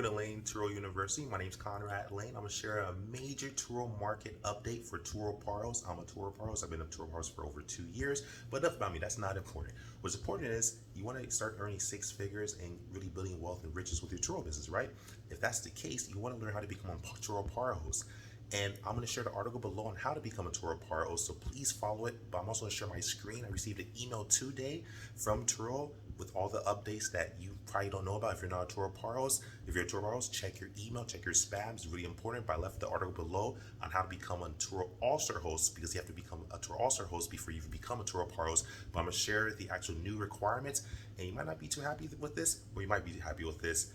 Welcome to Lane Turo University. My name is Conrad Layn. I'm going to share a major Turo market update for Turo Power Host. I'm a Turo Power Host. I've been a Turo Power Host for over 2 years, but enough about me. That's not important. What's important is you want to start earning 6 figures and really building wealth and riches with your Turo business, right? If that's the case, you want to learn how to become a Turo Power Host. And I'm going to share the article below on how to become a Turo Power Host, so please follow it. But I'm also going to share my screen. I received an email today from Turo with all the updates that you probably don't know about if you're not a Turo Power Host. If you're a Turo Power Host, check your email, check your spam. It's really important. But I left the article below on how to become a Turo All-Star Host, because you have to become a Turo All-Star Host before you can become a Turo Power Host. But I'm going to share the actual new requirements, and you might not be too happy with this, or you might be happy with this.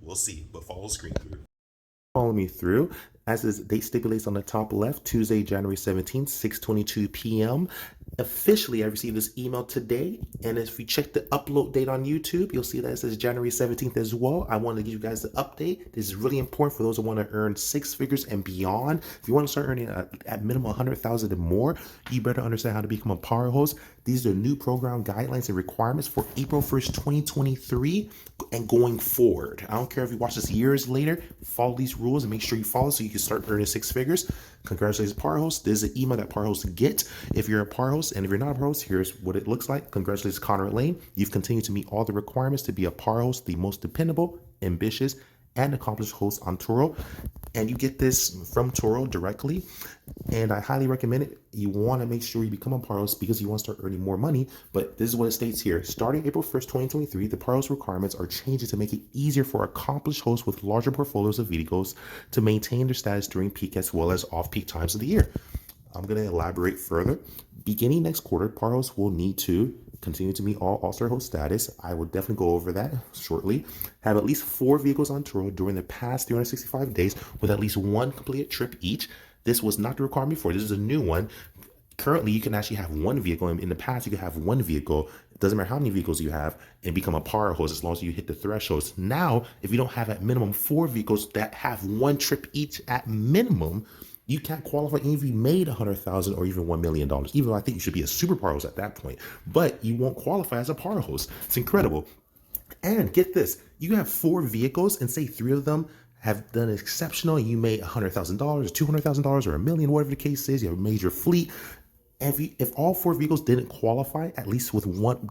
We'll see, but follow the screen through. Follow me through. As this date stipulates on the top left, Tuesday, January 17th, 6:22 p.m. Officially, I received this email today, and if you check the upload date on YouTube, you'll see that it says January 17th as well. I want to give you guys the update. This is really important for those who want to earn 6 figures and beyond. If you want to start earning at minimum 100,000 and more, you better understand how to become a Power Host. These are new program guidelines and requirements for April 1st, 2023 and going forward. I don't care if you watch this years later, follow these rules and make sure you follow so you can start earning 6 figures. Congratulations, Power Host. This is an email that Power Hosts get if you're a Power Host, and if you're not a Power Host, here's what it looks like. Congratulations, Conrad Layn. You've continued to meet all the requirements to be a Power Host, the most dependable, ambitious, and accomplished host on Turo. And you get this from Turo directly, and I highly recommend it. You want to make sure you become a Power Host because you want to start earning more money. But this is what it states here. Starting April 1st, 2023, the Power Host requirements are changing to make it easier for accomplished hosts with larger portfolios of vehicles to maintain their status during peak as well as off-peak times of the year. I'm going to elaborate further. Beginning next quarter, Power Hosts will need to continue to meet all All-Star Host status. I will definitely go over that shortly. Have at least 4 vehicles on Turo during the past 365 days with at least 1 completed trip each. This was not the requirement before. This is a new one. Currently, you can actually have 1 vehicle. In the past, you could have 1 vehicle. It doesn't matter how many vehicles you have and become a Power Host as long as you hit the thresholds. Now, if you don't have at minimum 4 vehicles that have 1 trip each at minimum, you can't qualify even if you made $100,000 or even $1 million. Even though I think you should be a super Power Host at that point, but you won't qualify as a Power Host. It's incredible. And get this, you have 4 vehicles and say 3 of them have done exceptional. You made $100,000 or $200,000 or $1 million, whatever the case is. You have a major fleet. And if all 4 vehicles didn't qualify, at least with one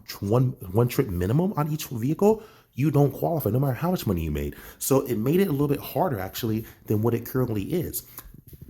trip minimum on each vehicle, you don't qualify no matter how much money you made. So it made it a little bit harder actually than what it currently is.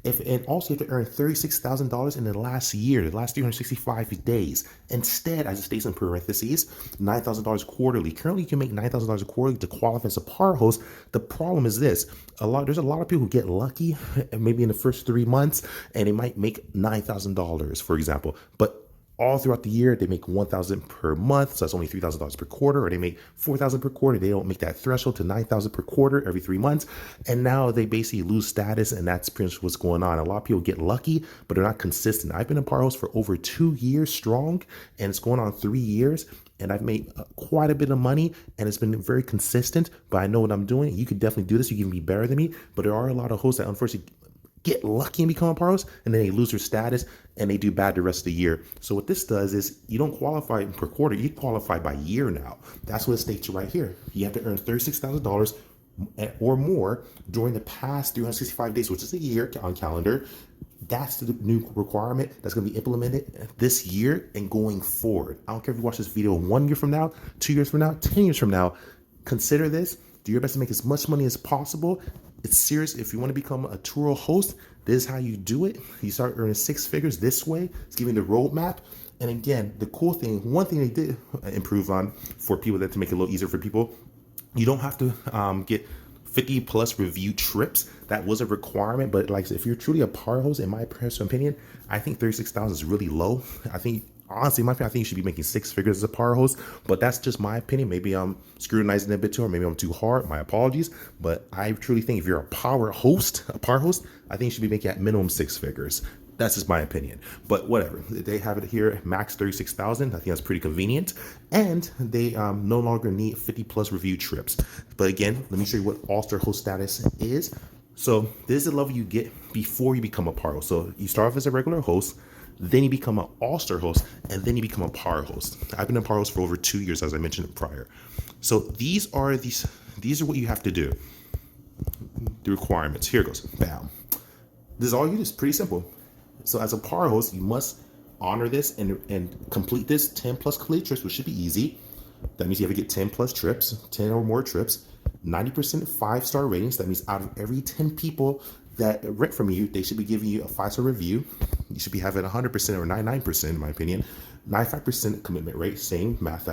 And also you have to earn $36,000 in the last year, the last 365 days. Instead, as it states in parentheses, $9,000 quarterly. Currently, you can make $9,000 quarterly to qualify as a Power Host. The problem is this: there's a lot of people who get lucky, maybe in the first 3 months, and they might make $9,000, for example. But all throughout the year, they make $1,000 per month, so that's only $3,000 per quarter, or they make $4,000 per quarter. They don't make that threshold to $9,000 per quarter every 3 months, and now they basically lose status, and that's pretty much what's going on. A lot of people get lucky, but they're not consistent. I've been a Power Host for over 2 years strong, and it's going on 3 years, and I've made quite a bit of money, and it's been very consistent, but I know what I'm doing. You could definitely do this. You can be better than me, but there are a lot of hosts that unfortunately get lucky and become a Power Host, and then they lose their status and they do bad the rest of the year. So what this does is you don't qualify per quarter, you qualify by year now. That's what it states right here. You have to earn $36,000 or more during the past 365 days, which is a year on calendar. That's the new requirement that's going to be implemented this year and going forward. I don't care if you watch this video 1 year from now, 2 years from now, 10 years from now. Consider this. Do your best to make as much money as possible. It's serious. If you want to become a Turo host, this is how you do it. You start earning 6 figures this way. It's giving the roadmap. And again, the cool thing, one thing they did improve on for people that to make it a little easier for people, you don't have to get 50 plus review trips. That was a requirement, but like if you're truly a Power Host, in my personal opinion, I think 36,000 is really low. I think honestly, I think you should be making 6 figures as a Power Host, but that's just my opinion. Maybe I'm scrutinizing it a bit too, or maybe I'm too hard. My apologies, but I truly think if you're a Power Host, I think you should be making at minimum 6 figures. That's just my opinion, but whatever. They have it here, max 36,000. I think that's pretty convenient, and they no longer need 50 plus review trips. But again, let me show you what All-Star Host status is. So this is the level you get before you become a Power Host. So you start off as a regular host, then you become an All-Star Host, and then you become a Power Host. I've been a Power Host for over 2 years, as I mentioned prior. So these are what you have to do. the requirements. Here it goes. Bam. This is all you do. It's pretty simple. So as a Power Host, you must honor this and complete this 10 plus complete trips, which should be easy. That means you have to get 10 plus trips, 10 or more trips, 90% 5-star ratings. That means out of every 10 people that rent from you, they should be giving you a 5-star review. You should be having 100% or 99%, in my opinion. 95% commitment rate, same math.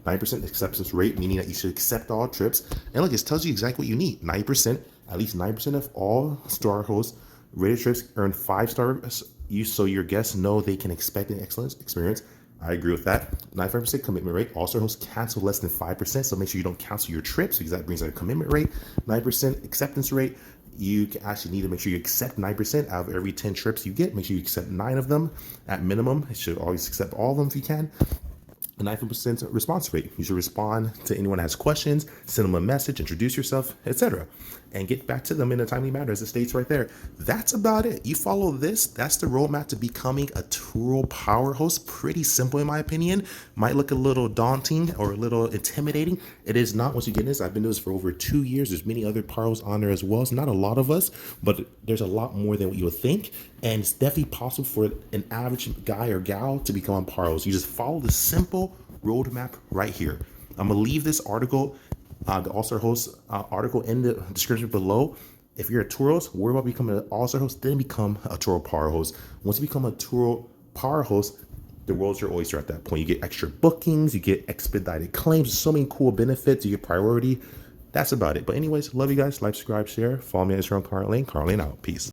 9% acceptance rate, meaning that you should accept all trips. And look, it tells you exactly what you need. 90%, at least 9% of all Star Host rated trips earn 5-star use, so your guests know they can expect an excellent experience. I agree with that. 95% commitment rate. All Star Hosts cancel less than 5%, so make sure you don't cancel your trips because that brings out a commitment rate. 9% acceptance rate. You actually need to make sure you accept 9% out of every 10 trips you get. Make sure you accept 9 of them at minimum. You should always accept all of them if you can. A 90% response rate. You should respond to anyone that has questions, send them a message, introduce yourself, etc., and get back to them in a timely manner, as it states right there. That's about it. You follow this. That's the roadmap to becoming a Turo Power Host. Pretty simple, in my opinion. Might look a little daunting or a little intimidating. It is not once you get this. I've been doing this for over 2 years. There's many other Power Hosts on there as well. It's not a lot of us, but there's a lot more than what you would think. And it's definitely possible for an average guy or gal to become a Power Host. You just follow the simple roadmap right here. I'm gonna leave this article, the All-Star Host article, in the description below. If you're a Turo Host, worry about becoming an All-Star Host, then become a Turo Power Host. Once you become a Turo Power Host, the world's your oyster at that point. You get extra bookings, you get expedited claims, so many cool benefits, you get priority. That's about it. But anyways, love you guys. Like, subscribe, share. Follow me on Instagram, Conrad Layn. Conrad Layn out. Peace.